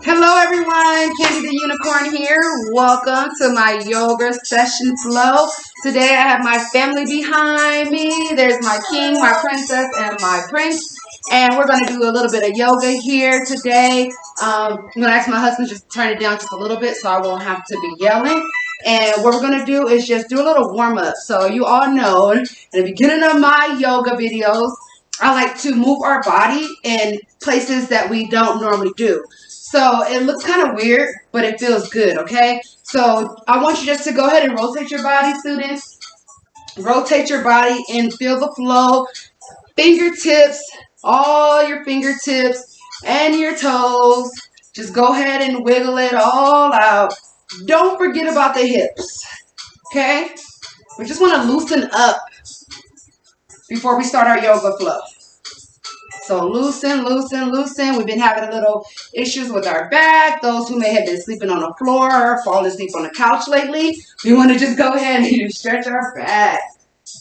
Hello everyone, Candii The Unicorn here. Welcome to my yoga session flow. Today I have my family behind me. There's my king, my princess, and my prince. And we're going to do a little bit of yoga here today. I'm going to ask my husband just to turn it down just a little bit so I won't have to be yelling. And what we're going to do is just do a little warm up. So you all know, in the beginning of my yoga videos, I like to move our body in places that we don't normally do. So it looks kind of weird, but it feels good, okay? So I want you just to go ahead and rotate your body, students. Rotate your body and feel the flow. Fingertips, all your fingertips and your toes. Just go ahead and wiggle it all out. Don't forget about the hips, okay? We just want to loosen up before we start our yoga flow. So loosen, loosen, loosen. We've been having a little issues with our back. Those who may have been sleeping on the floor or falling asleep on the couch lately, we want to just go ahead and stretch our back.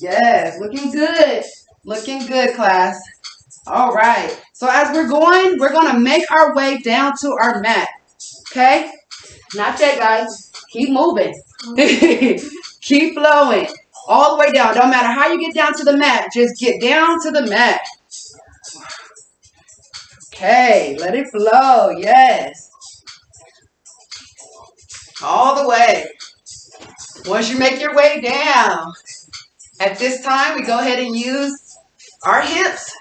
Yes, looking good. Looking good, class. All right. So as we're going to make our way down to our mat. Okay? Not yet, guys. Keep moving. Keep flowing. All the way down. Don't matter how you get down to the mat. Just get down to the mat. Okay, let it flow. Yes. All the way. Once you make your way down, at this time, we go ahead and use our hips.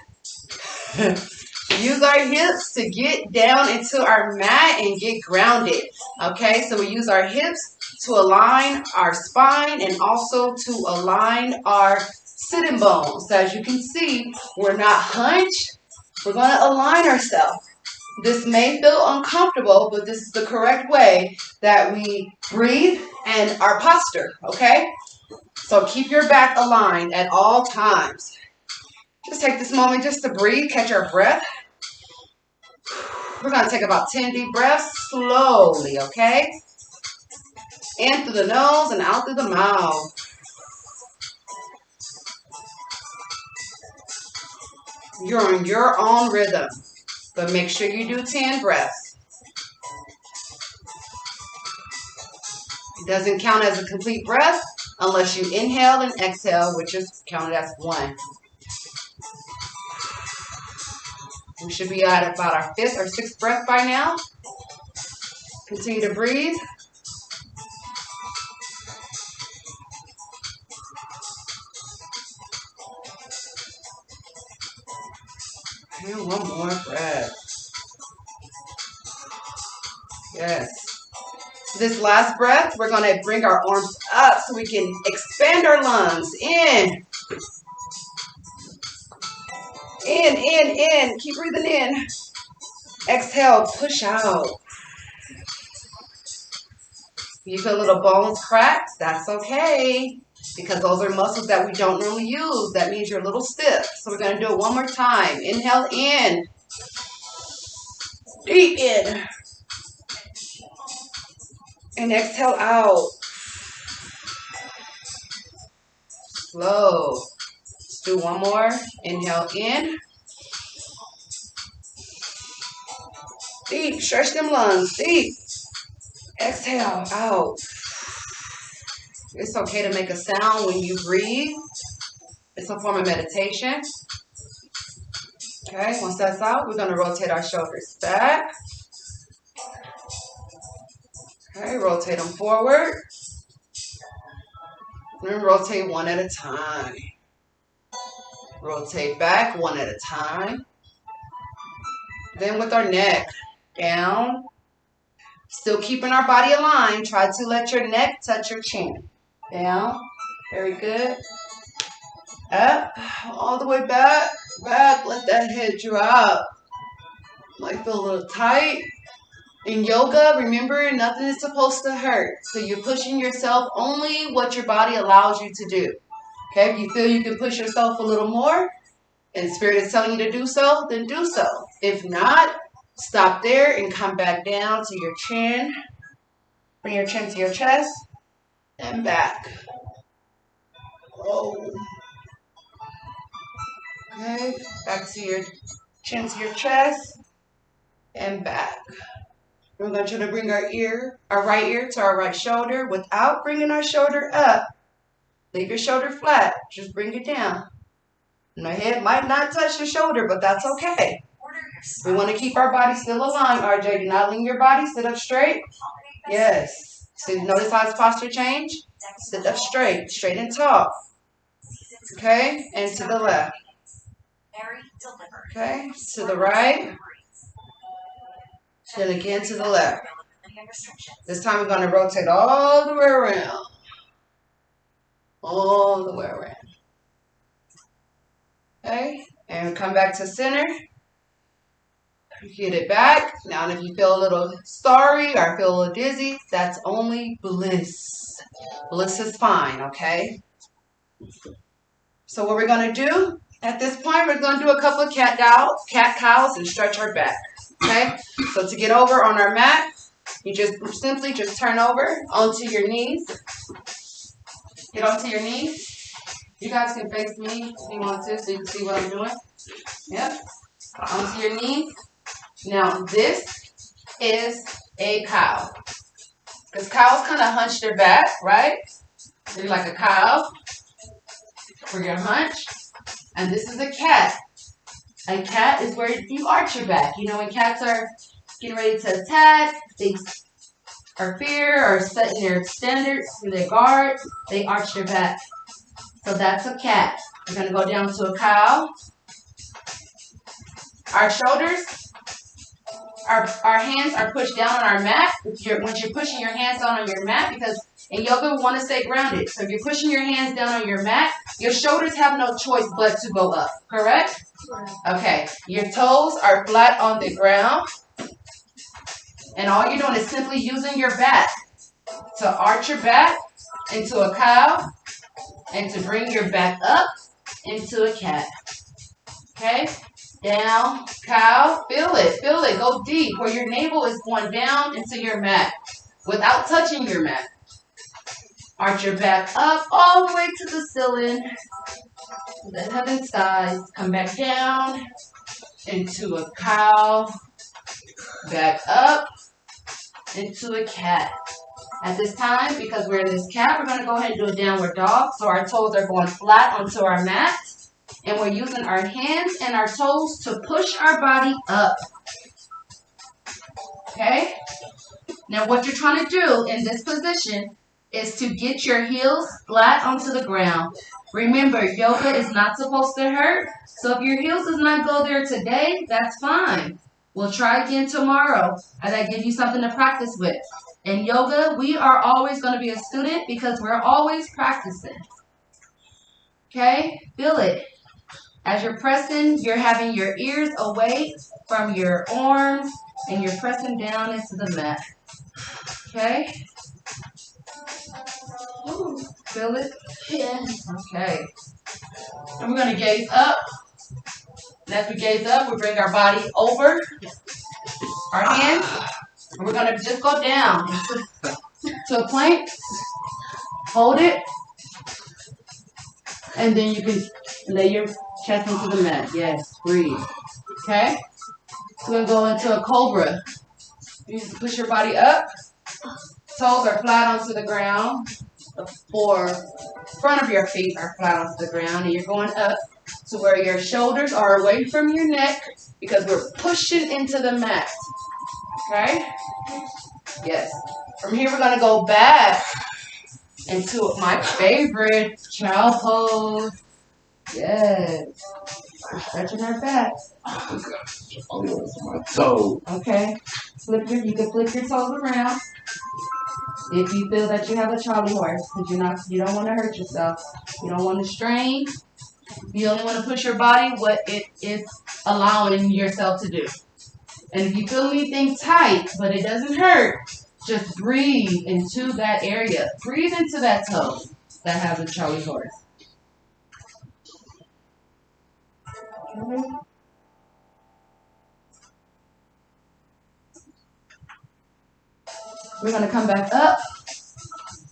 Use our hips to get down into our mat and get grounded. Okay, so we use our hips to align our spine and also to align our sitting bones. So as you can see, we're not hunched. We're going to align ourselves. This may feel uncomfortable, but this is the correct way that we breathe and our posture, okay? So keep your back aligned at all times. Just take this moment just to breathe, catch our breath. We're going to take about 10 deep breaths slowly, okay? In through the nose and out through the mouth. You're on your own rhythm, but make sure you do 10 breaths. It doesn't count as a complete breath unless you inhale and exhale, which is counted as one. We should be at about our 5th or 6th breath by now. Continue to breathe. And one more breath. Yes. This last breath, we're going to bring our arms up so we can expand our lungs. In. In. Keep breathing in. Exhale, push out. You feel little bones crack? That's okay. Because those are muscles that we don't normally use. That means you're a little stiff. So we're going to do it one more time. Inhale in. Deep in. And exhale out. Slow. Let's do one more. Inhale in. Deep. Stretch them lungs. Deep. Exhale out. It's okay to make a sound when you breathe. It's a form of meditation. Okay, once that's out, we're going to rotate our shoulders back. Okay, rotate them forward. And rotate one at a time. Rotate back one at a time. Then with our neck down. Still keeping our body aligned. Try to let your neck touch your chin. Down. Very good. Up. All the way back. Back. Let that head drop. Might feel a little tight. In yoga, remember, nothing is supposed to hurt. So you're pushing yourself only what your body allows you to do. Okay, if you feel you can push yourself a little more, and Spirit is telling you to do so, then do so. If not, stop there and come back down to your chin. Bring your chin to your chest and back. Oh. Okay, back to your chin to your chest and back. We're going to try to bring our right ear to our right shoulder without bringing our shoulder up. Leave your shoulder flat. Just bring it down. My head might not touch the shoulder, but that's okay. We want to keep our body still aligned. RJ, do not lean your body. Sit up straight. Yes. So notice how his posture change? Sit up straight. Straight and tall. Okay? And to the left. Okay? To the right. Then again to the left. This time we're going to rotate all the way around. All the way around. Okay? And come back to center. Get it back. Now, if you feel a little starry or feel a little dizzy, that's only bliss. Bliss is fine, okay? So what we're going to do at this point, we're going to do a couple of cat cows and stretch our back, okay? So to get over on our mat, you just simply turn over onto your knees. Get onto your knees. You guys can face me if you want to so you can see what I'm doing. Yep. Onto your knees. Now, this is a cow. Because cows kind of hunch their back, right? They're like a cow for your hunch. And this is a cat. A cat is where you arch your back. You know, when cats are getting ready to attack, they are fear or setting their standards for their guard, they arch their back. So that's a cat. We're going to go down to a cow. Our shoulders, our hands are pushed down on our mat. Once you're pushing your hands down on your mat, because in yoga we want to stay grounded. So if you're pushing your hands down on your mat, your shoulders have no choice but to go up. Correct? Okay. Your toes are flat on the ground. And all you're doing is simply using your back to arch your back into a cow and to bring your back up into a cat. Okay? Down, cow, feel it, go deep, where your navel is going down into your mat without touching your mat. Arch your back up all the way to the ceiling, to the heaven skies. Come back down into a cow, back up into a cat. At this time, because we're in this cat, we're going to go ahead and do a downward dog. So our toes are going flat onto our mat. And we're using our hands and our toes to push our body up. Okay? Now what you're trying to do in this position is to get your heels flat onto the ground. Remember, yoga is not supposed to hurt. So if your heels does not go there today, that's fine. We'll try again tomorrow as I give you something to practice with. In yoga, we are always going to be a student because we're always practicing. Okay? Feel it. As you're pressing, you're having your ears away from your arms and you're pressing down into the mat. Okay? Ooh, feel it? Yes. Okay. And we're going to gaze up. And as we gaze up, we bring our body over our hands. And we're going to just go down to a plank. Hold it. And then you can lay your chest into the mat. Yes, breathe. Okay? We're going to go into a cobra. You push your body up. Toes are flat onto the ground. The front of your feet are flat onto the ground. And you're going up to where your shoulders are away from your neck because we're pushing into the mat. Okay? Yes. From here, we're going to go back into my favorite child pose. Yes. We're stretching our back. Okay. You can flip your toes around if you feel that you have a Charlie horse, because you don't want to hurt yourself. You don't want to strain. You only want to push your body what it is allowing yourself to do. And if you feel anything tight, but it doesn't hurt, just breathe into that area. Breathe into that toe that has a Charlie horse. We're going to come back up.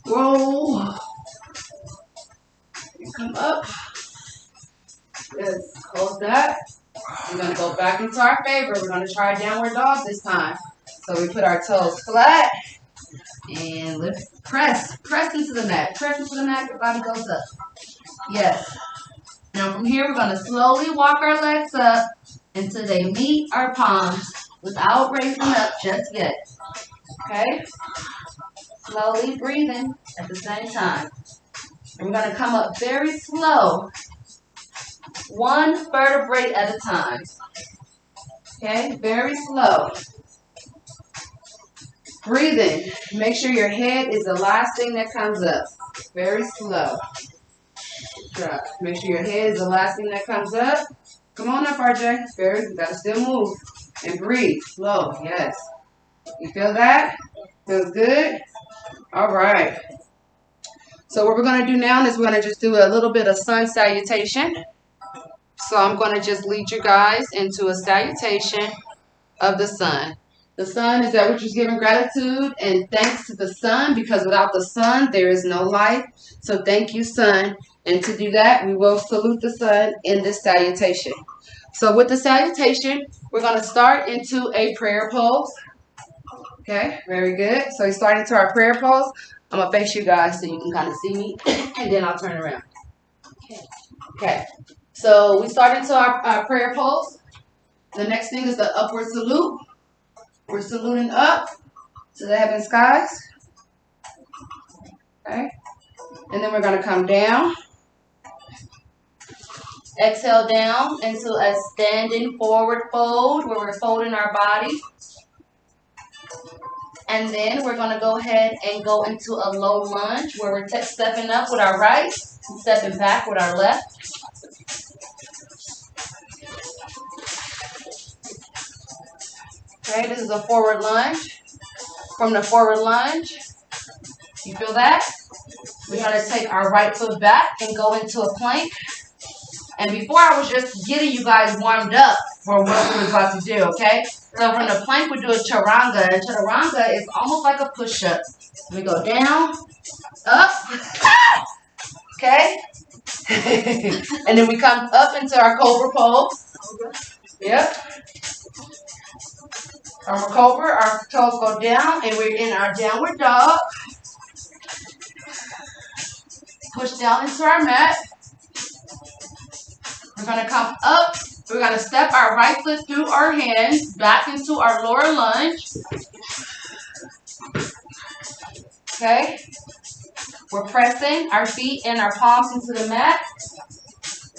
Roll. Come up. Yes. Close that. We're going to go back into our favorite. We're going to try downward dog this time. So we put our toes flat and lift, press into the mat. Press into the mat, your body goes up. Yes. Now from here, we're going to slowly walk our legs up until they meet our palms without raising up just yet. Okay? Slowly breathing at the same time. And we're going to come up very slow, one vertebrae at a time. Okay? Very slow. Breathing. Make sure your head is the last thing that comes up. Very slow. Drop. Make sure your head is the last thing that comes up. Come on up, RJ. You gotta still move. And breathe. Slow. Yes. You feel that? Feels good? All right. So what we're going to do now is we're going to just do a little bit of sun salutation. So I'm going to just lead you guys into a salutation of the sun. The sun is that which is giving gratitude and thanks to the sun, because without the sun, there is no life. So thank you, sun. And to do that, we will salute the sun in this salutation. So with the salutation, we're going to start into a prayer pose. Okay, very good. So we start into our prayer pose. I'm going to face you guys so you can kind of see me, and then I'll turn around. Okay. So we start into our prayer pose. The next thing is the upward salute. We're saluting up to the heaven skies. Okay. And then we're going to come down. Exhale down into a standing forward fold where we're folding our body. And then we're going to go ahead and go into a low lunge where we're stepping up with our right and stepping back with our left. Okay, this is a forward lunge. From the forward lunge, you feel that? We're going to take our right foot back and go into a plank. And before I was just getting you guys warmed up for what we were about to do, okay? So from the plank, we do a chaturanga. And chaturanga is almost like a push-up. We go down, up, okay? And then we come up into our cobra pose. Yep. Our cobra, our toes go down, and we're in our downward dog. Push down into our mat. We're going to come up. We're going to step our right foot through our hands back into our lower lunge. Okay. We're pressing our feet and our palms into the mat.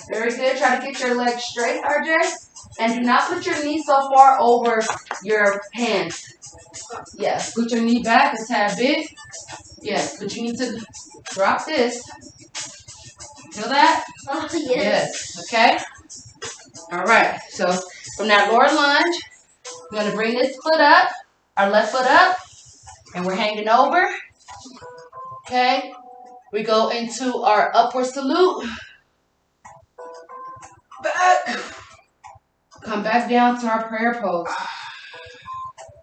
Very good. Try to get your legs straight, RJ. And do not put your knee so far over your hands. Yes. Put your knee back a tad bit. Yes. But you need to drop this. Feel that? Oh, yes. Yes. Okay. All right. So from that lower lunge, we're going to bring this foot up, our left foot up, and we're hanging over. Okay. We go into our upward salute. Back. Come back down to our prayer pose.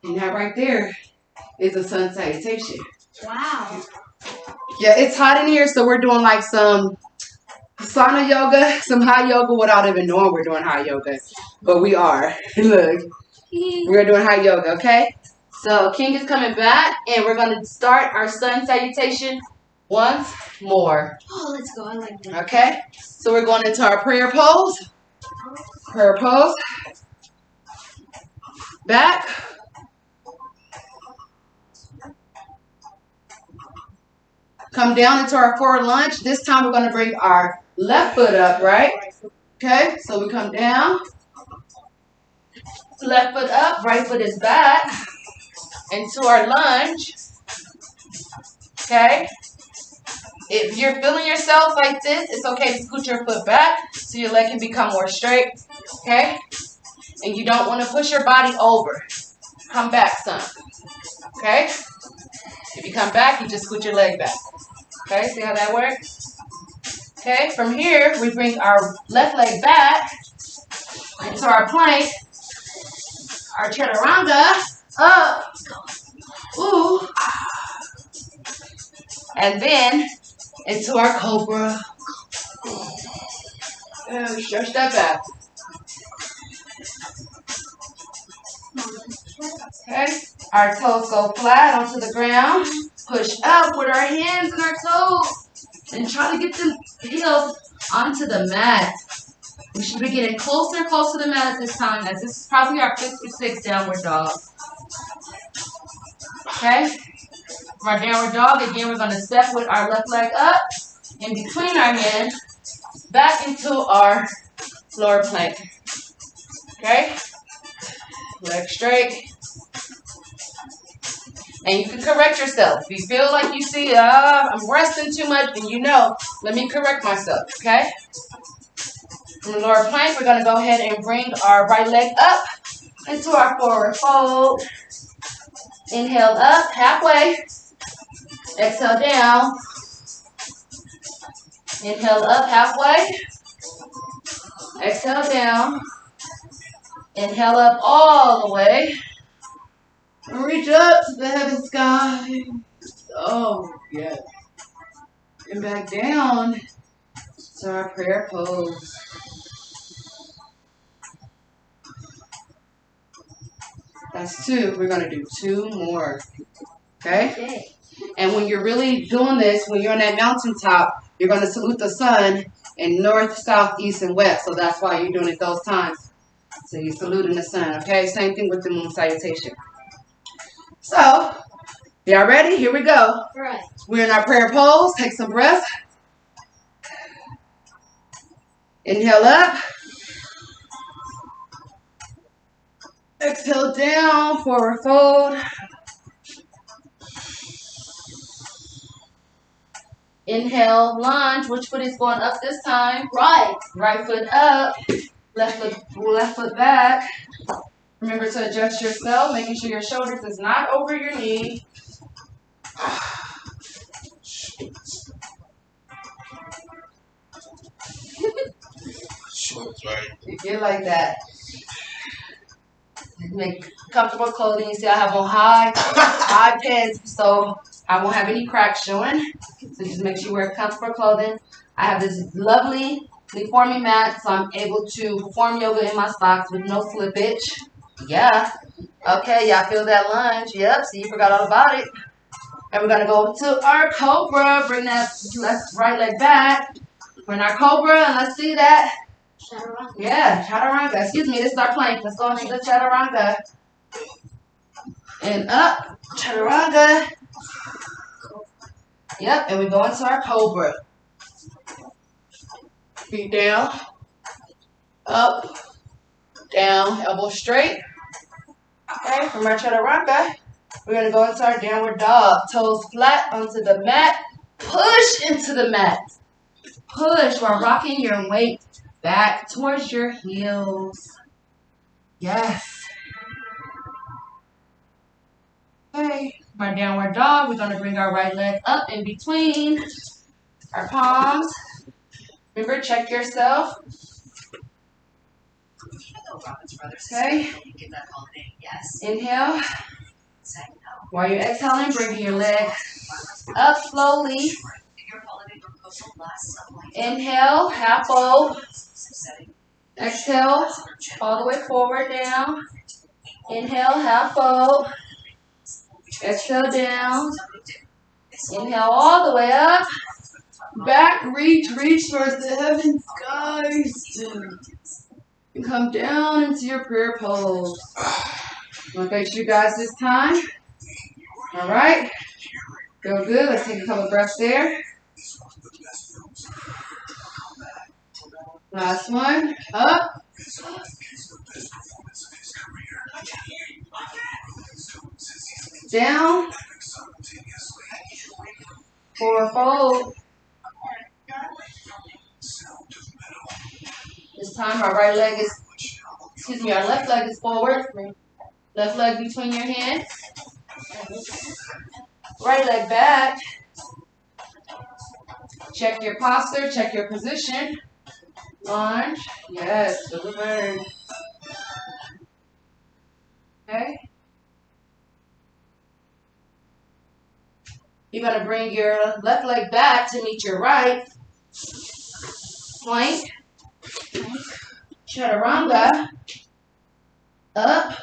And that right there is a sun salutation. Wow. Yeah, it's hot in here, so we're doing like some sauna yoga, some hot yoga without even knowing we're doing hot yoga. But we are. Look. We're doing hot yoga, okay? So King is coming back, and we're going to start our sun salutation once more. Oh, let's go. I like that. Okay? So we're going into our prayer pose. Prayer pose. Back. Come down into our forward lunge. This time we're going to bring our left foot up, right? Okay, so we come down. Left foot up, right foot is back. Into our lunge. Okay. If you're feeling yourself like this, it's okay to scoot your foot back so your leg can become more straight. Okay? And you don't want to push your body over. Come back some. Okay? If you come back, you just scoot your leg back. Okay? See how that works? Okay? From here, we bring our left leg back into our plank. Our chaturanga. Up. Ooh. And then into our cobra. And we stretch that back. Okay? Our toes go flat onto the ground. Push up with our hands and our toes. And try to get the heels onto the mat. We should be getting closer and closer to the mat at this time, as this is probably our 5th or 6th downward dog. Okay? For our downward dog, again, we're going to step with our left leg up, in between our hands, back into our floor plank. Okay? Leg straight. And you can correct yourself. If you feel like you see, I'm resting too much, then you know, let me correct myself, okay? From the lower plank, we're going to go ahead and bring our right leg up into our forward fold. Inhale up, halfway. Exhale down. Inhale up, halfway. Exhale down. Inhale up all the way. And reach up to the heaven sky. Oh, yeah. And back down to our prayer pose. That's 2. We're going to do 2 more. Okay? And when you're really doing this, when you're on that mountaintop, you're going to salute the sun in north, south, east, and west. So that's why you're doing it those times. So you're saluting the sun. Okay? Same thing with the moon salutation. So, y'all ready? Here we go. Right. We're in our prayer pose. Take some breath. Inhale up. Exhale down, forward fold. Inhale, lunge. Which foot is going up this time? Right. Right foot up. Left foot back. Remember to adjust yourself, making sure your shoulders is not over your knee. You feel like that. Make comfortable clothing. You see I have on high pants, so I won't have any cracks showing. So just make sure you wear comfortable clothing. I have this lovely reforming mat, so I'm able to perform yoga in my socks with no slippage. Yeah. Okay, y'all feel that lunge? Yep, see, you forgot all about it. And we're going to go to our cobra. Bring that right leg back. Bring our cobra, and let's see that. Chaturanga. Yeah, chaturanga. Excuse me, this is our plank. Let's go into the chaturanga. And up, chaturanga. Yep, and we go into our cobra. Feet down, up, down, elbow straight. Okay, from our chaturanga, we're going to go into our downward dog. Toes flat onto the mat. Push into the mat. Push while rocking your weight back towards your heels. Yes. Okay, our downward dog, we're going to bring our right leg up in between our palms. Remember, check yourself. Okay. Inhale. While you're exhaling, bring your leg up slowly. Inhale, half fold. Exhale, all the way forward down. Inhale, half fold. Exhale down. Inhale all the way up. Back, reach towards the heaven skies. And come down into your prayer pose. I'm going to face you guys this time. All right. Feel good. Let's take a couple breaths there. Last one. Up. Down. Forward fold. This time our right leg is, our left leg is forward. Left leg between your hands. Right leg back. Check your posture, check your position. Lunge. Yes, feel the burn. Okay. You're going to bring your left leg back to meet your right. Plank. Chaturanga. Up.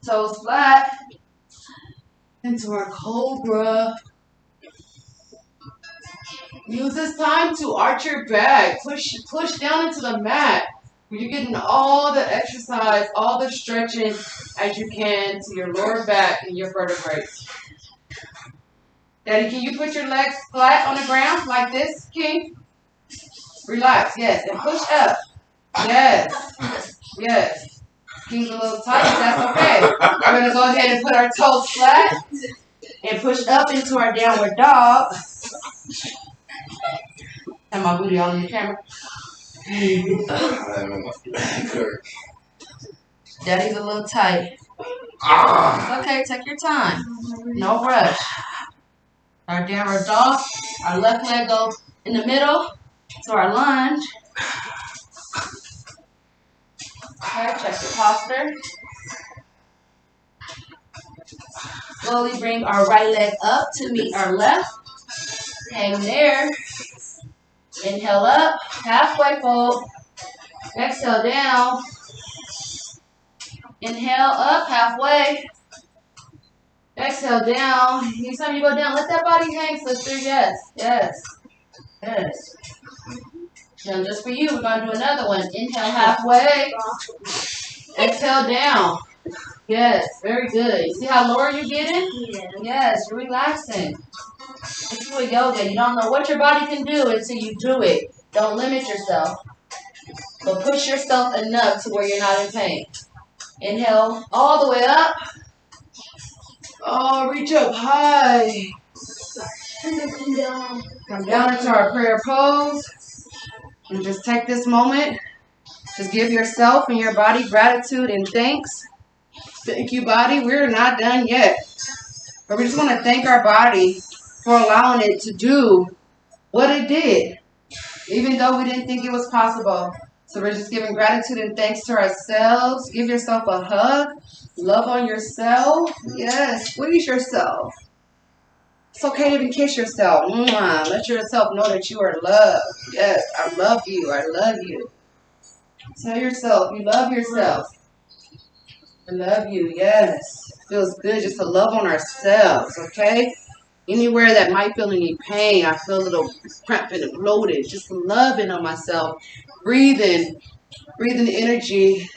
Toes flat. Into our cobra. Use this time to arch your back. Push down into the mat. You're getting all the exercise, all the stretching as you can to your lower back and your vertebrae. Daddy, can you put your legs flat on the ground like this, King? Relax, yes, and push up. Yes, yes. King's a little tight, but that's okay. We're going to go ahead and put our toes flat and push up into our downward dog. And my booty on the camera. Daddy's a little tight. It's okay, take your time. No rush. Our downward dog. Our left leg goes in the middle to our lunge. Okay, check the posture. Slowly bring our right leg up to meet our left. Hang there. Inhale up, halfway fold. Exhale down. Inhale up, halfway. Exhale down. Anytime you go down, let that body hang, sister. Yes, yes, yes. Now just for you, we're going to do another one. Inhale halfway. Exhale down. Yes, very good. You see how lower you're getting? Yeah. Yes, you're relaxing. It's doing yoga. You don't know what your body can do until you do it. Don't limit yourself. But push yourself enough to where you're not in pain. Inhale all the way up. Oh, reach up high. Come down into our prayer pose. And just take this moment. Just give yourself and your body gratitude and thanks. Thank you, body. We're not done yet. But we just want to thank our body for allowing it to do what it did, even though we didn't think it was possible. So we're just giving gratitude and thanks to ourselves. Give yourself a hug. Love on yourself. Yes, squeeze yourself. It's okay to even kiss yourself. Mwah. Let yourself know that you are loved. Yes, I love you. I love you. Tell yourself you love yourself. I love you. Yes. Feels good just to love on ourselves, okay? Anywhere that might feel any pain, I feel a little cramped and bloated. Just loving on myself. Breathing the energy.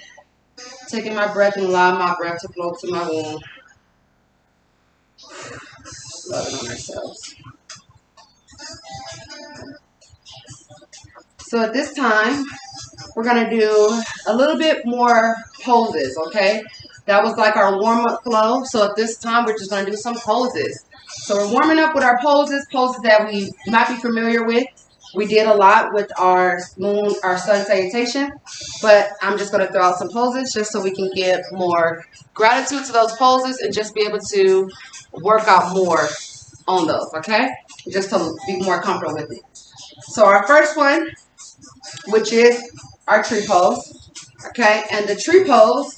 Taking my breath and allowing my breath to flow to my womb. Loving on ourselves. So at this time, we're going to do a little bit more poses, okay? That was like our warm-up flow. So at this time, we're just going to do some poses. So we're warming up with our poses that we might be familiar with. We did a lot with our sun salutation, but I'm just going to throw out some poses just so we can give more gratitude to those poses and just be able to work out more on those, okay? Just to be more comfortable with it. So our first one, which is our tree pose, okay? And the tree pose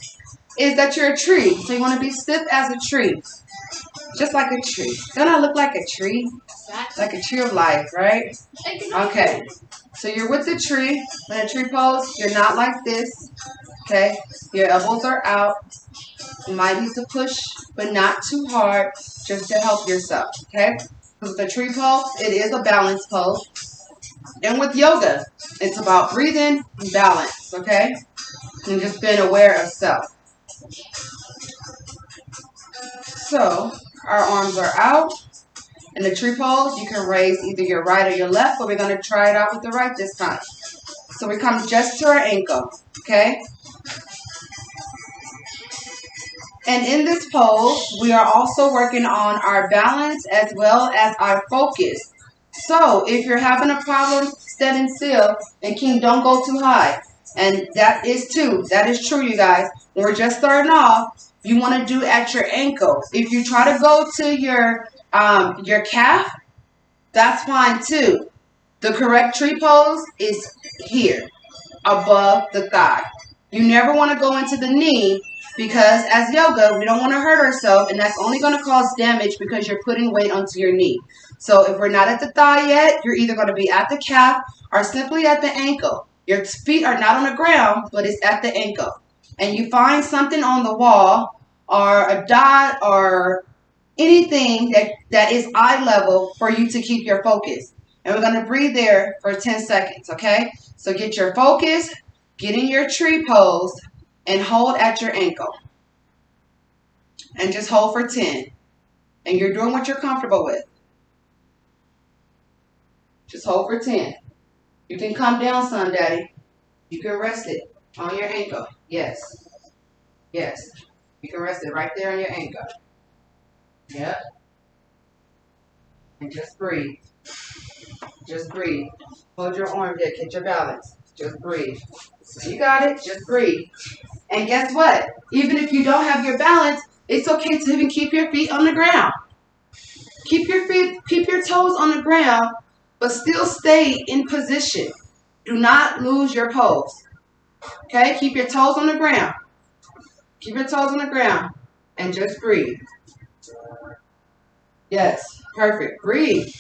is that you're a tree. So you want to be stiff as a tree, just like a tree. Don't I look like a tree? Like a tree of life, right? Okay. So you're with the tree. In a tree pose, you're not like this, okay? Your elbows are out. You might need to push, but not too hard, just to help yourself, okay? Because the tree pose, it is a balance pose. And with yoga, it's about breathing and balance, okay? And just being aware of self. So, our arms are out. In the tree pose, you can raise either your right or your left, but we're going to try it out with the right this time. So we come just to our ankle, okay? And in this pose, we are also working on our balance as well as our focus. So if you're having a problem standing still, and King, don't go too high. And that is true, you guys. When we're just starting off, you want to do at your ankle. If you try to go to your calf, that's fine too. The correct tree pose is here, above the thigh. You never want to go into the knee because as yoga, we don't want to hurt ourselves, and that's only going to cause damage because you're putting weight onto your knee. So if we're not at the thigh yet, you're either going to be at the calf or simply at the ankle. Your feet are not on the ground, but it's at the ankle. And you find something on the wall or a dot or anything that is eye level for you to keep your focus. And we're going to breathe there for 10 seconds, okay? So get your focus, get in your tree pose, and hold at your ankle. And just hold for 10. And you're doing what you're comfortable with. Just hold for 10. You can come down some, Daddy. You can rest it on your ankle. Yes. Yes. You can rest it right there on your ankle. Yep. And just breathe. Just breathe. Hold your arm there. Get your balance. Just breathe. You got it. Just breathe. And guess what? Even if you don't have your balance, it's okay to even keep your feet on the ground. Keep your toes on the ground, but still stay in position. Do not lose your pose. Okay? Keep your toes on the ground. Keep your toes on the ground. And just breathe. Yes. Perfect. Breathe.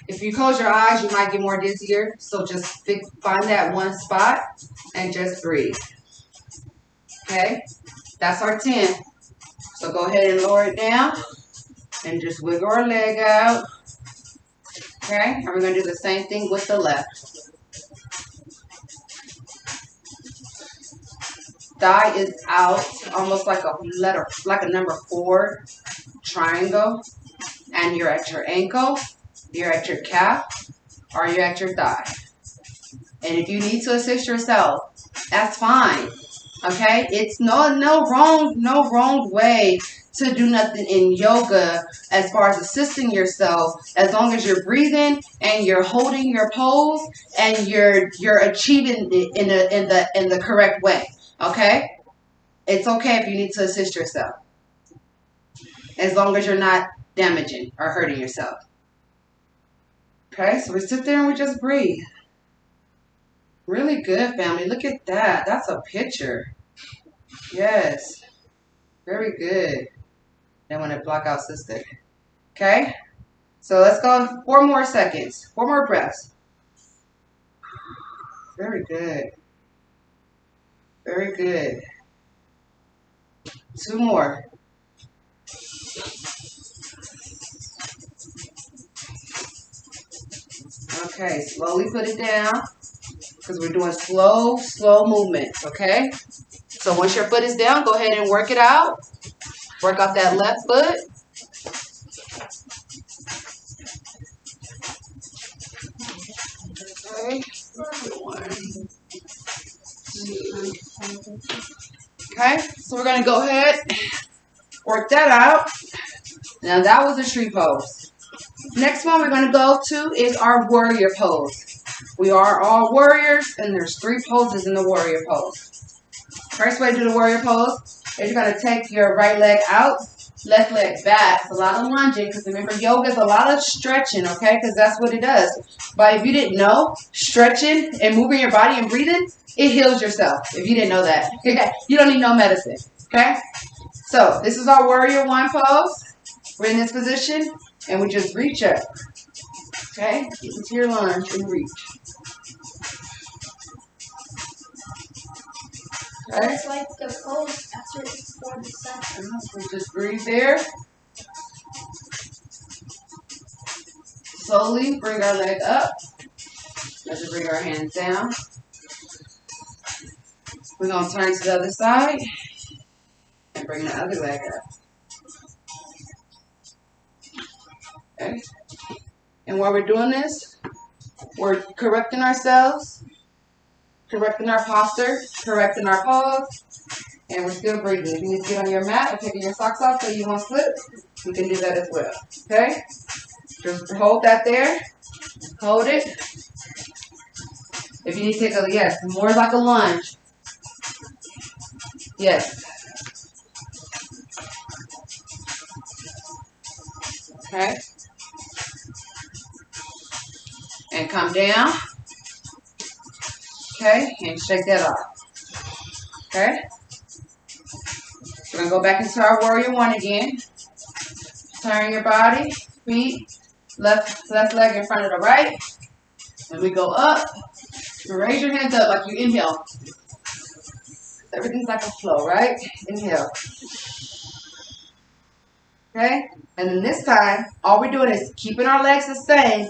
If you close your eyes, you might get more dizzier. So just find that one spot and just breathe. Okay? That's our 10. So go ahead and lower it down and just wiggle our leg out. Okay? And we're going to do the same thing with the left. Thigh is out, almost like a letter, like a number 4 triangle. And you're at your ankle, you're at your calf, or you're at your thigh. And if you need to assist yourself, that's fine. Okay? It's no wrong way to do nothing in yoga as far as assisting yourself, as long as you're breathing and you're holding your pose and you're achieving it in the correct way. Okay? It's okay if you need to assist yourself, as long as you're not damaging or hurting yourself. Okay? So we sit there and we just breathe. Really good, family. Look at that. That's a picture. Yes. Very good. Then want to block out sister. Okay? So let's go 4 more seconds. 4 more breaths. Very good. Very good. 2 more. Okay, slowly put it down because we're doing slow movements, okay? So once your foot is down, go ahead and work it out. Work out that left foot. Okay. 1, 2. Okay, so we're going to go ahead, work that out. Now that was a tree pose. Next one we're going to go to is our warrior pose. We are all warriors, and there's 3 poses in the warrior pose. First way to do the warrior pose is you're going to take your right leg out, left leg back. It's a lot of lunging because remember, yoga is a lot of stretching, okay? Because that's what it does. But if you didn't know, stretching and moving your body and breathing, it heals yourself. If you didn't know that. You don't need no medicine, okay? So this is our warrior 1 pose. We're in this position, and we just reach up. Okay? Get into your lunge and reach. Okay? It's like the pose after it's 4 to 7. We just breathe there. Slowly bring our leg up. Let's bring our hands down. We're going to turn to the other side and bring the other leg up. Okay? And while we're doing this, we're correcting ourselves, correcting our posture, correcting our pose, and we're still breathing. If you need to get on your mat or taking your socks off so you won't slip, you can do that as well. Okay? Just hold that there. Hold it. If you need to take a, yes, more like a lunge. Yes. Okay? And come down. Okay? And shake that off. Okay? We're going to go back into our warrior 1 again. Turn your body, feet, left leg in front of the right. And we go up. And raise your hands up like you inhale. Everything's like a flow, right? Inhale. Okay? And then this time, all we're doing is keeping our legs the same,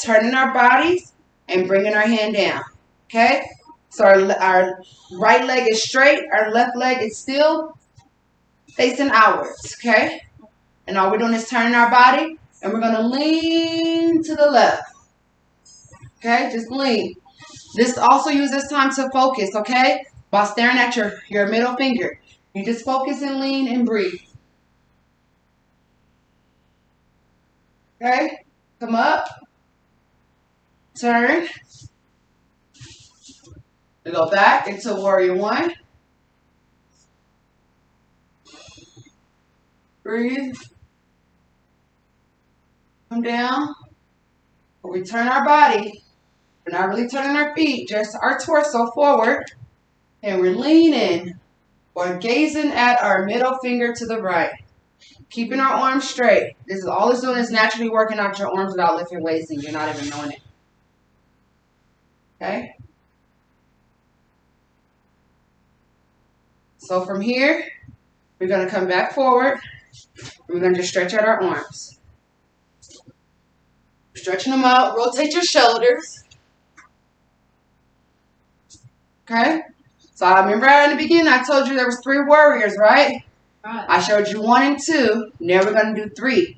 turning our bodies, and bringing our hand down. Okay? So our right leg is straight, our left leg is still facing outwards. Okay? And all we're doing is turning our body, and we're going to lean to the left. Okay? Just lean. This also use this time to focus, okay? While staring at your middle finger. You just focus and lean and breathe. Okay? Come up. Turn. We go back into warrior one. Breathe. Come down. We turn our body. We're not really turning our feet, just our torso forward. And we're leaning or gazing at our middle finger to the right. Keeping our arms straight. This is all it's doing is naturally working out your arms without lifting weights and you're not even knowing it. Okay? So from here, we're going to come back forward. We're going to just stretch out our arms. Stretching them out. Rotate your shoulders. Okay? So I remember in the beginning I told you there was 3 warriors, right? I showed you 1 and 2. Now we're going to do 3.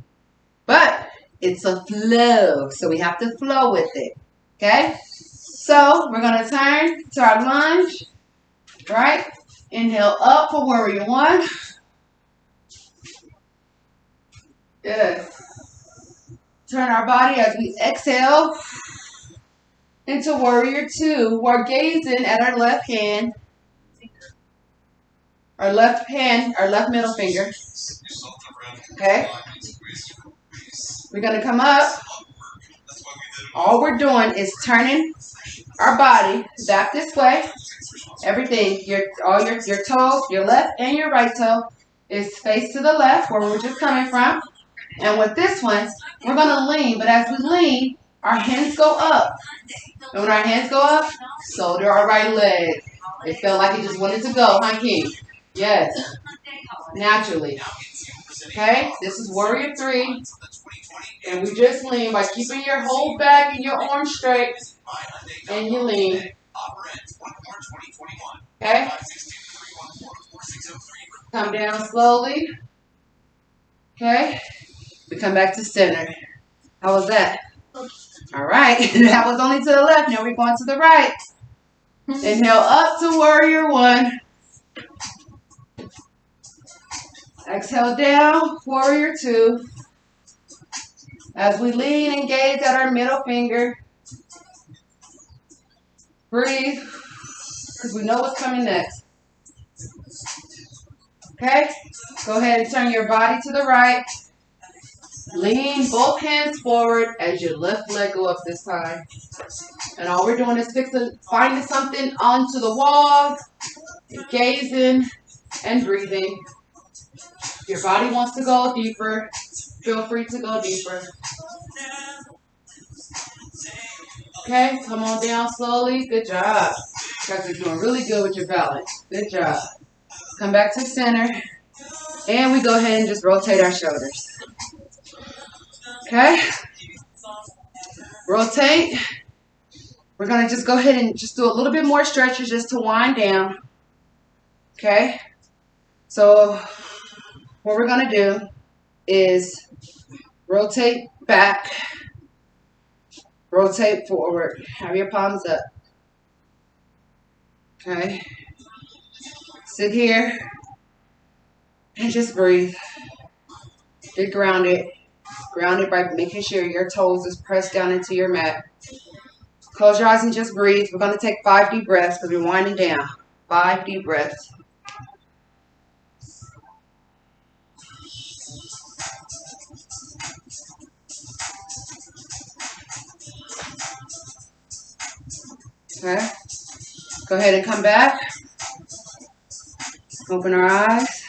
But it's a flow, so we have to flow with it. Okay? So we're going to turn to our lunge. Right? Inhale up for warrior 1. Good. Turn our body as we exhale into warrior 2. We're gazing at our left hand. Our left middle finger. Okay? We're going to come up. All we're doing is turning our body back this way. Everything, all your toes, your left and your right toe is face to the left where we were just coming from. And with this one, we're going to lean. But as we lean, our hands go up. And when our hands go up, so do our right leg. It felt like it just wanted to go, huh, King? Yes. Naturally. Okay? This is warrior 3. And we just lean by keeping your whole back and your arms straight. And you lean. Okay? Come down slowly. Okay? We come back to center. How was that? All right. That was only to the left. Now we're going to the right. Inhale up to warrior 1. Exhale down, warrior 2. As we lean and gaze at our middle finger. Breathe, because we know what's coming next. Okay? Go ahead and turn your body to the right. Lean both hands forward as your left leg go up this time. And all we're doing is finding something onto the wall, gazing and breathing. Your body wants to go deeper. Feel free to go deeper. Okay, come on down slowly. Good job. You guys are doing really good with your balance. Good job. Come back to center. And we go ahead and just rotate our shoulders. Okay? Rotate. We're going to just go ahead and just do a little bit more stretches just to wind down. Okay? So what we're going to do is rotate back. Rotate forward. Have your palms up. Okay? Sit here and just breathe. Get grounded. Grounded by making sure your toes is pressed down into your mat. Close your eyes and just breathe. We're going to take 5 deep breaths because we're winding down. 5 deep breaths. Okay. Go ahead and come back. Open our eyes.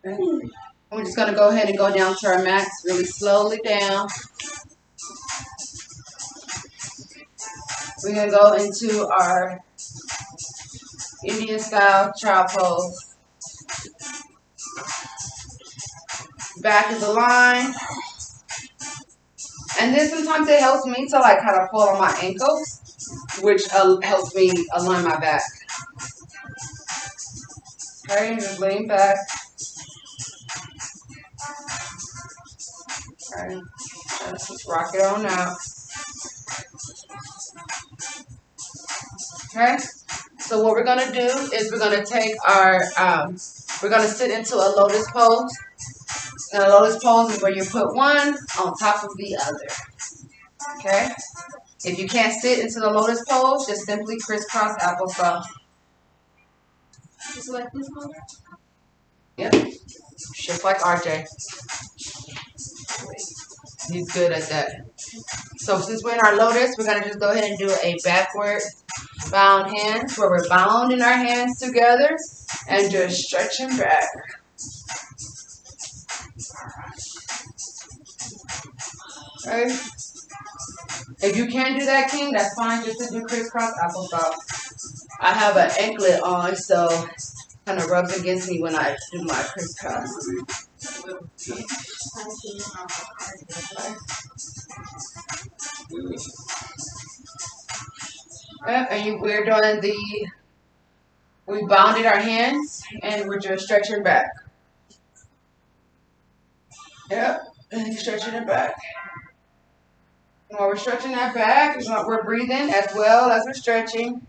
Okay. We're just going to go ahead and go down to our mats really slowly down. We're going to go into our Indian style child pose. Back is aligned. And then sometimes it helps me to like kind of pull on my ankles, which helps me align my back. Okay, just lean back. Alright, let's just rock it on out. Okay, so what we're gonna do is we're gonna take our, we're gonna sit into a lotus pose. And a lotus pose is where you put one on top of the other. Okay, if you can't sit into the lotus pose, just simply crisscross applesauce. Just like this one? Yep, just like RJ. He's good at that. So since we're in our lotus, we're going to just go ahead and do a backward bound hand where we're bounding our hands together and just stretching back. Okay. If you can't do that, King, that's fine. Just to do crisscross applesauce. I have an anklet on, so it kind of rubs against me when I do my crisscross. And we're doing we bounded our hands and we're just stretching back. Yep, and stretching it back. And while we're stretching that back, we're breathing as well as we're stretching.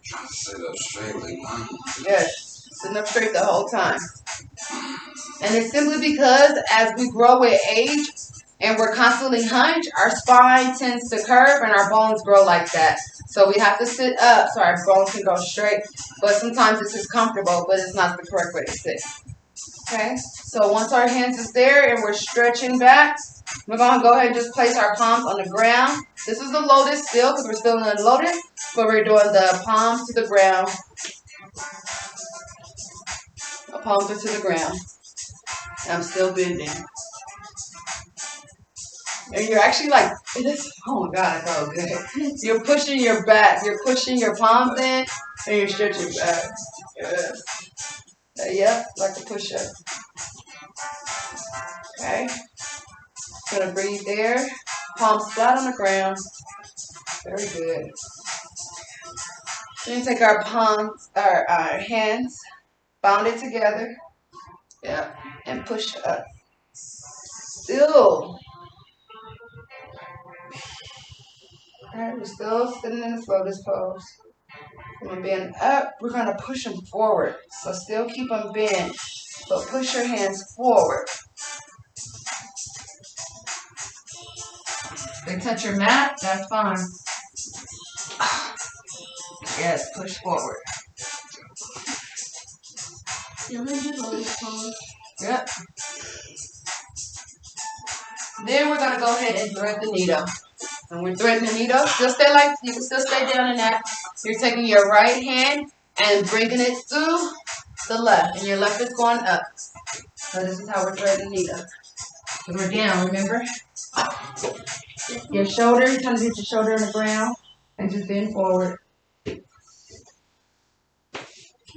Sit up straight like mine. Yes, sitting up straight the whole time. And it's simply because as we grow with age and we're constantly hunched, our spine tends to curve and our bones grow like that. So we have to sit up so our bones can go straight. But sometimes it's just comfortable, but it's not the correct way to sit. Okay, so once our hands is there and we're stretching back, we're going to go ahead and just place our palms on the ground. This is the lotus still because we're still in the lotus, but we're doing the palms to the ground. The palms are to the ground. And I'm still bending. And you're actually like, oh my God, I felt good. You're pushing your back. You're pushing your palms in and you're stretching back. Good. Yep, like a push-up. Okay. Gonna breathe there. Palms flat on the ground. Very good. Then take our palms, our hands, bound it together. Yeah, and push up. Still. Alright, we're still sitting in this lotus pose. When bend up, we're going to push them forward. So still keep them bent, but push your hands forward. If they touch your mat, that's fine. Yes, push forward. Yep. Then we're going to go ahead and thread the needle. And we're threading the needle. Still stay like, you can still stay down in that. You're taking your right hand and bringing it to the left. And your left is going up. So this is how we're threading the needle. Because we're down, remember? Your shoulder, you're trying to get your shoulder on the ground. And just bend forward. Can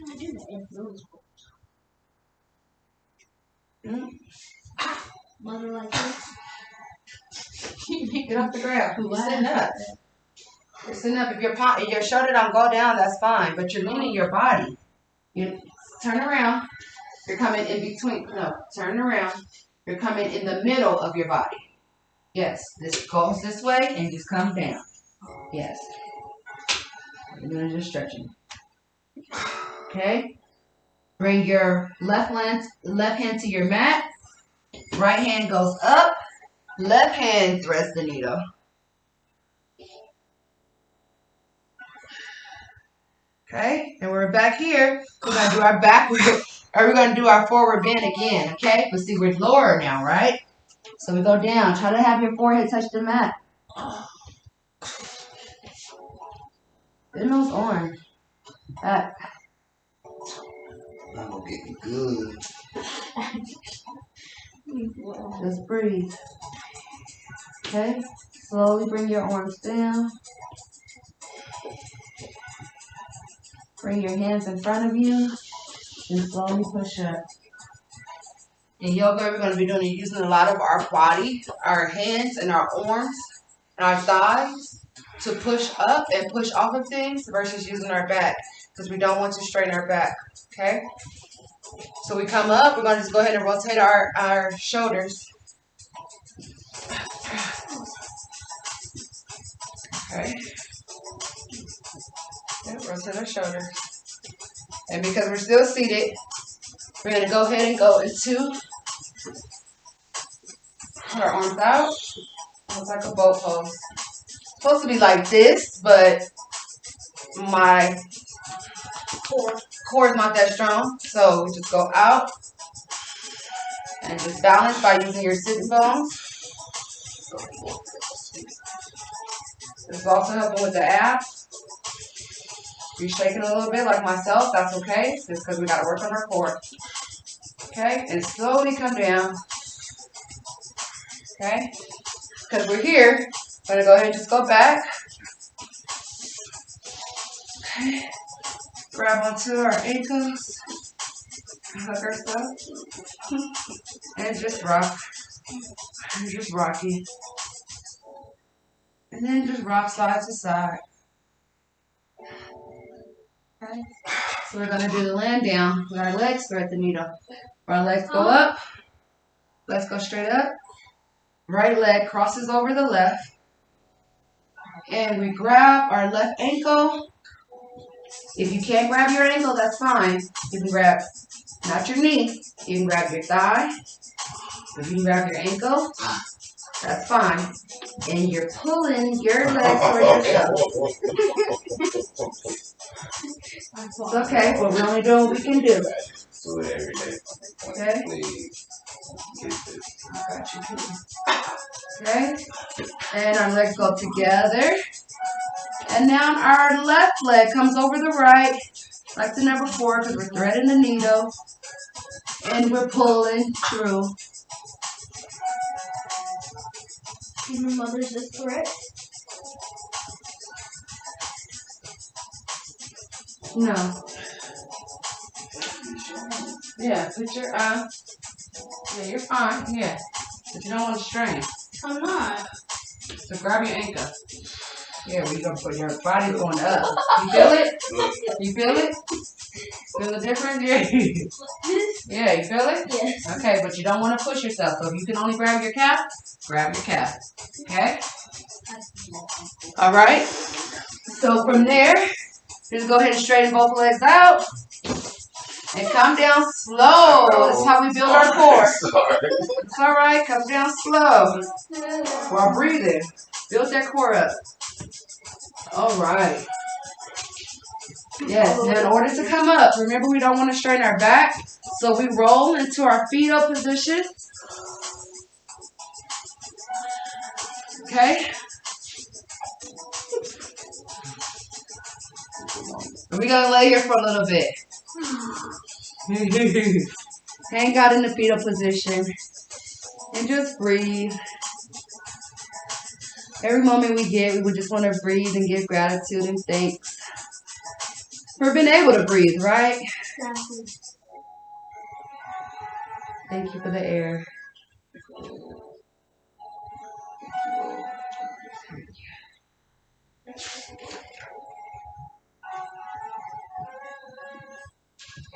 I do that? Mother like this? Get off the ground. You're sitting up. You're sitting up. If your shoulder don't go down, that's fine. But you're leaning your body. You turn around. You're coming in between. No, turn around. You're coming in the middle of your body. Yes. This goes this way and just come down. Yes. You're doing just stretching. Okay. Bring your left hand to your mat. Right hand goes up. Left hand threads the needle. Okay, and we're back here. We're going to do our back, or we're going to do our forward bend again, okay? But see, we're lower now, right? So we go down. Try to have your forehead touch the mat. Bend those arms. Back. I'm gonna get you good. Just breathe. Okay? Slowly bring your arms down. Bring your hands in front of you and slowly push up. In yoga, we're going to be using a lot of our body, our hands and our arms and our thighs to push up and push off of things versus using our back because we don't want to strain our back, okay? So we come up, we're going to just go ahead and rotate our shoulders. Okay. Rotate our shoulders. And because we're still seated, we're going to go ahead and go into our arms out. Looks like a boat pose. It's supposed to be like this, but my core is not that strong. So we just go out and just balance by using your sitting bones. This is also helping with the abs. If you're shaking a little bit like myself, that's okay. It's because we got to work on our core. Okay, and slowly come down. Okay, because we're here, we're going to go ahead and just go back. Okay, grab onto our ankles, hug ourselves, and just rock. And just rock it. And then just rock side to side. Okay, so we're going to do the land down with our legs thread the needle. Our legs go up, let's go straight up. Right leg crosses over the left. And we grab our left ankle. If you can't grab your ankle, that's fine. You can grab, not your knee, you can grab your thigh. If you can grab your ankle, that's fine. And you're pulling your legs towards yourself. It's okay, but we're only doing what we can do. Do it every day. Okay? Please. Got you. Okay? And our legs go together. And now our left leg comes over the right, like the number 4, because we're threading the needle. And we're pulling through. Your mother's this correct? No. Yeah, put your yeah, you're fine. Yeah. But you don't want to strain. I'm not. So grab your ankle. Yeah, where you gonna put your body going up. You feel it? You feel it? Feel the difference? Yeah. Yeah, you feel it? Yes. Okay, but you don't want to push yourself. So if you can only grab your calf, grab your calf. Okay? Alright. So from there, just go ahead and straighten both legs out. And come down slow. That's how we build our core. It's alright, come down slow. While breathing. Build that core up. Alright. Yes, now in order to come up, remember we don't want to straighten our back. So we roll into our fetal position. Okay? And we're going to lay here for a little bit. Hang out in the fetal position. And just breathe. Every moment we get, we would just want to breathe and give gratitude and thanks for being able to breathe, right? Exactly. Thank you for the air.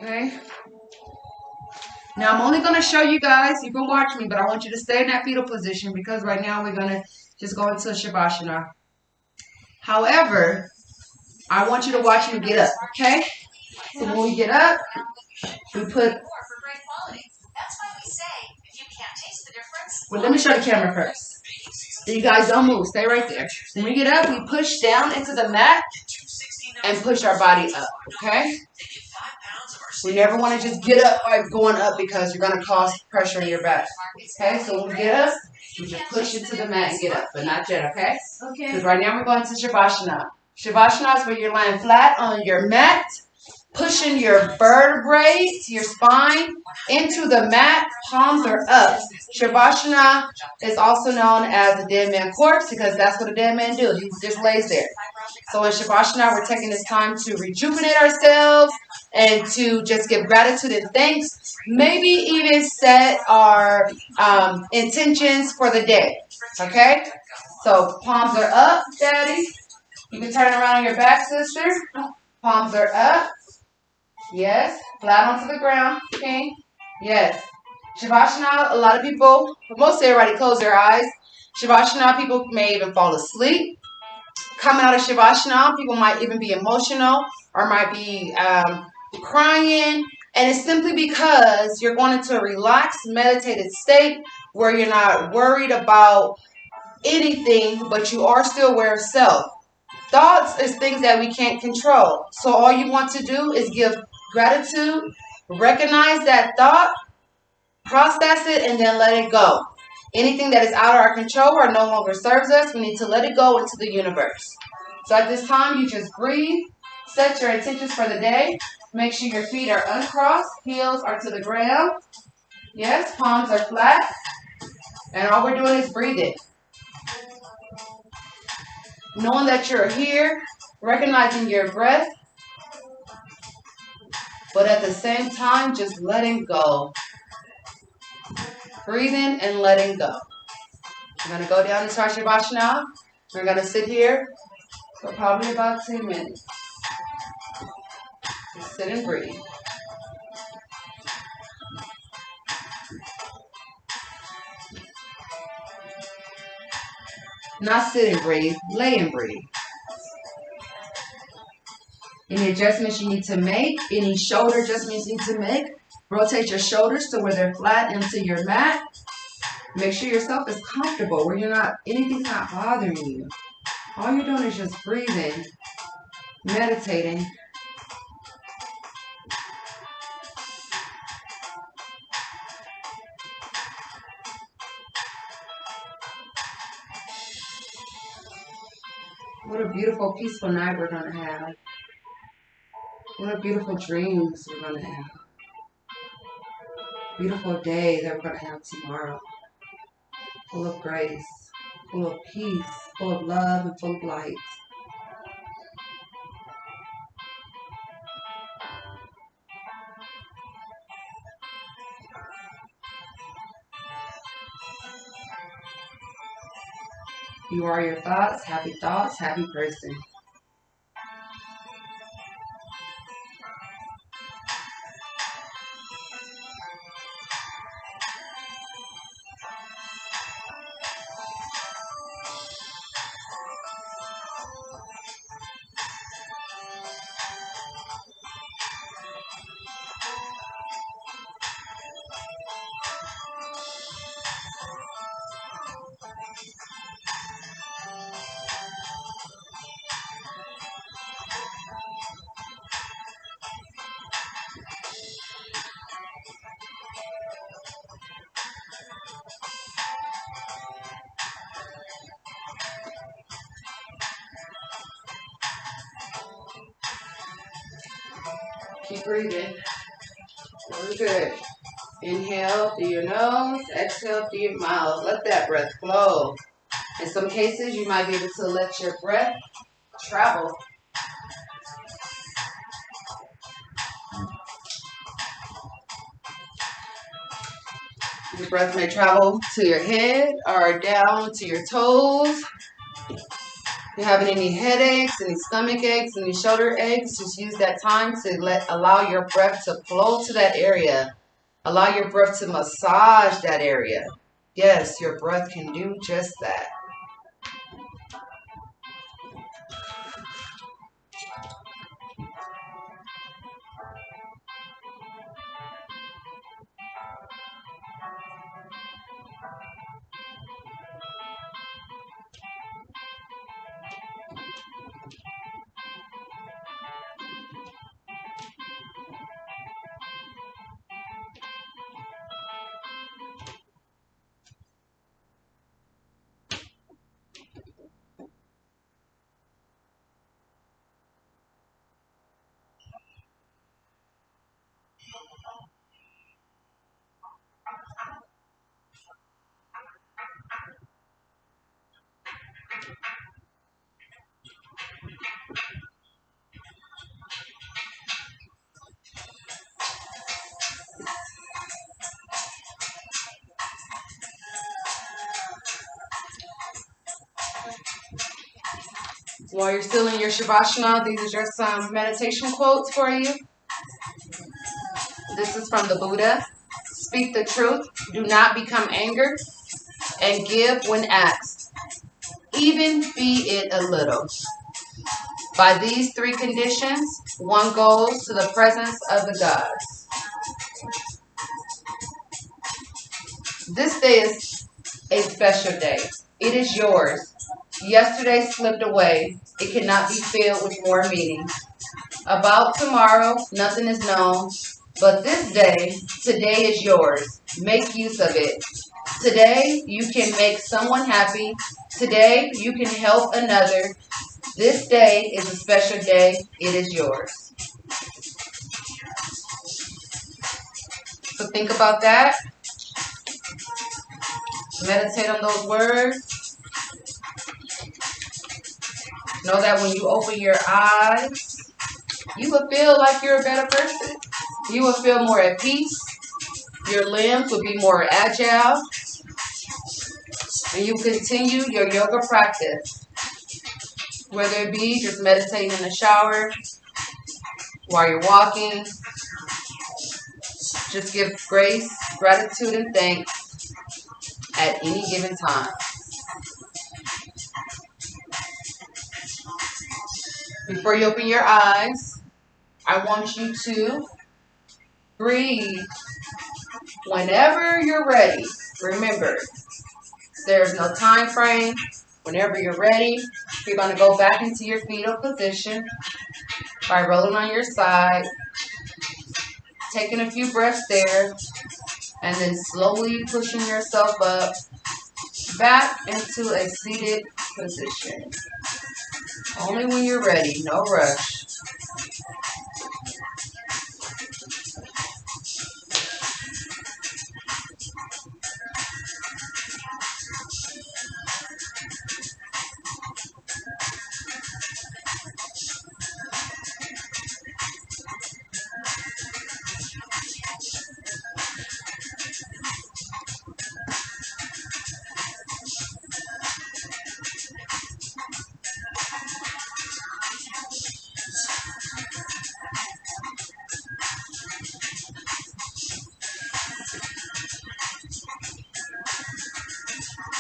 Okay. Now I'm only going to show you guys, you can watch me, but I want you to stay in that fetal position because right now we're going to just go into a Shavasana. However, I want you to watch me get up, okay? So when we get up, we put... Well, let me show the camera first. So you guys don't move. Stay right there. When we get up, we push down into the mat and push our body up, okay? We never want to just get up by going up because you're going to cause pressure in your back. Okay, so when we get up, we just push into the mat and get up, but not yet, okay? Okay. Because right now we're going to Shavasana. Shavasana is where you're lying flat on your mat, pushing your vertebrae, your spine, into the mat, palms are up. Shavasana is also known as the dead man corpse because that's what a dead man do. He just lays there. So in Shavasana, we're taking this time to rejuvenate ourselves and to just give gratitude and thanks. Maybe even set our intentions for the day. Okay? So palms are up, Daddy. You can turn around on your back, sister. Palms are up. Yes. Flat onto the ground. King. Yes. Shavasana, a lot of people, most everybody close their eyes. Shavasana, people may even fall asleep. Coming out of Shavasana, people might even be emotional or might be crying. And it's simply because you're going into a relaxed, meditated state where you're not worried about anything, but you are still aware of self. Thoughts is things that we can't control. So all you want to do is give gratitude, recognize that thought, process it, and then let it go. Anything that is out of our control or no longer serves us, we need to let it go into the universe. So at this time, you just breathe, set your intentions for the day. Make sure your feet are uncrossed, heels are to the ground. Yes, palms are flat. And all we're doing is breathing. Knowing that you're here, recognizing your breath, but at the same time, just letting go. Breathing and letting go. We're going to go down into our Shavasana. We're going to sit here for probably about 2 minutes. Just sit and breathe. Not sit and breathe, lay and breathe. Any adjustments you need to make, any shoulder adjustments you need to make, rotate your shoulders to where they're flat into your mat. Make sure yourself is comfortable where anything's not bothering you. All you're doing is just breathing, meditating. What a beautiful, peaceful night we're going to have. What a beautiful dreams we're going to have. Beautiful day that we're going to have tomorrow. Full of grace, full of peace, full of love, and full of light. You are your thoughts, happy person. Keep breathing. Very good. Inhale through your nose, exhale through your mouth. Let that breath flow. In some cases, you might be able to let your breath travel. Your breath may travel to your head or down to your toes. If you're having any headaches, any stomach aches, any shoulder aches, just use that time to allow your breath to flow to that area. Allow your breath to massage that area. Yes, your breath can do just that. While you're still in your Shavasana, these are just some meditation quotes for you. This is from the Buddha. Speak the truth, do not become angered, and give when asked, even be it a little. By these three conditions, one goes to the presence of the gods. This day is a special day. It is yours. Yesterday slipped away. It cannot be filled with more meaning. About tomorrow, nothing is known. But this day, today is yours. Make use of it. Today, you can make someone happy. Today, you can help another. This day is a special day. It is yours. So think about that. Meditate on those words. Know that when you open your eyes, you will feel like you're a better person. You will feel more at peace. Your limbs will be more agile. And you continue your yoga practice. Whether it be just meditating in the shower, while you're walking. Just give grace, gratitude, and thanks at any given time. Before you open your eyes, I want you to breathe whenever you're ready. Remember, there's no time frame. Whenever you're ready, you're going to go back into your fetal position by rolling on your side, taking a few breaths there, and then slowly pushing yourself up back into a seated position. Only when you're ready, no rush.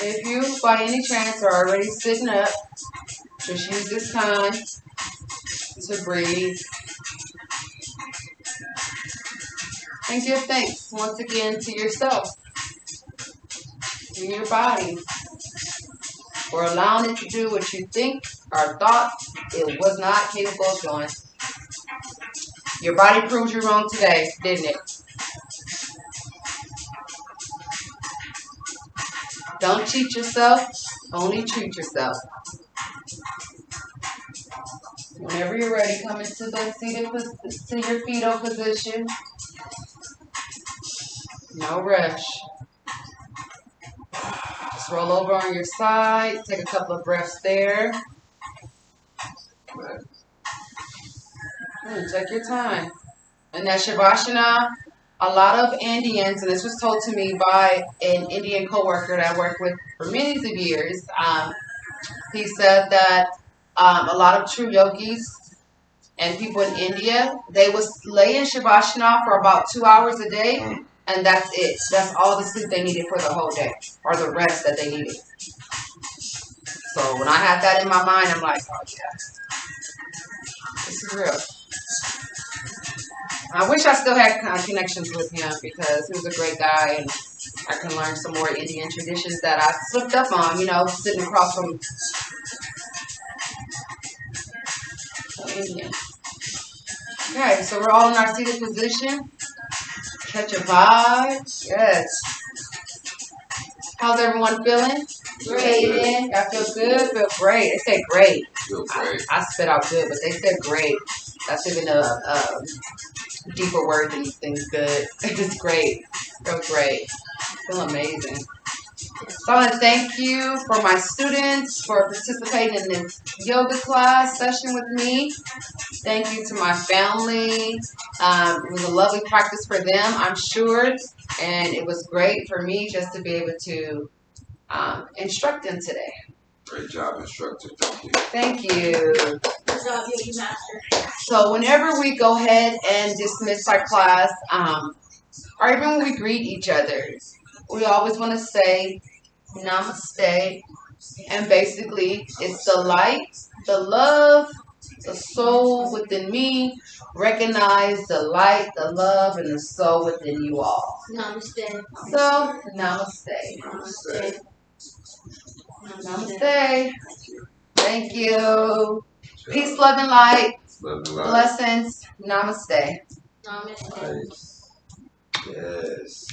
If you, by any chance, are already sitting up, just use this time to breathe and give thanks once again to yourself and your body for allowing it to do what you think or thought it was not capable of doing. Your body proves you wrong today, didn't it? Don't cheat yourself, only treat yourself. Whenever you're ready, come into the seated to your fetal position. No rush. Just roll over on your side. Take a couple of breaths there. Take your time. And that Shavasana, a lot of Indians, and this was told to me by an Indian coworker that I worked with for many of years, he said that a lot of true yogis and people in India, they would lay in Shavasana for about 2 hours a day, and that's it. That's all the sleep they needed for the whole day, or the rest that they needed. So when I had that in my mind, I'm like, oh yeah, this is real. I wish I still had connections with him because he was a great guy, and I can learn some more Indian traditions that I slipped up on, sitting across from Indian. Okay, so we're all in our seated position. Catch a vibe. Yes. How's everyone feeling? Great. I feel good? Feel great. They said great. Feel great. I spit out good, but they said great. That's even a deeper word than you think good. It's great. Feel great. Feel amazing. So I want to thank you for my students for participating in this yoga class session with me. Thank you to my family. It was a lovely practice for them, I'm sure. And it was great for me just to be able to instruct them today. Great job, instructor. Thank you. Thank you. Good job, Yogi Master. So whenever we go ahead and dismiss our class, or even when we greet each other, we always want to say namaste. And basically, it's the light, the love, the soul within me. Recognize the light, the love, and the soul within you all. Namaste. So, namaste. Namaste. Namaste. Thank you. Peace, love, and light. Love and light. Blessings. Namaste. Namaste. Nice. Yes.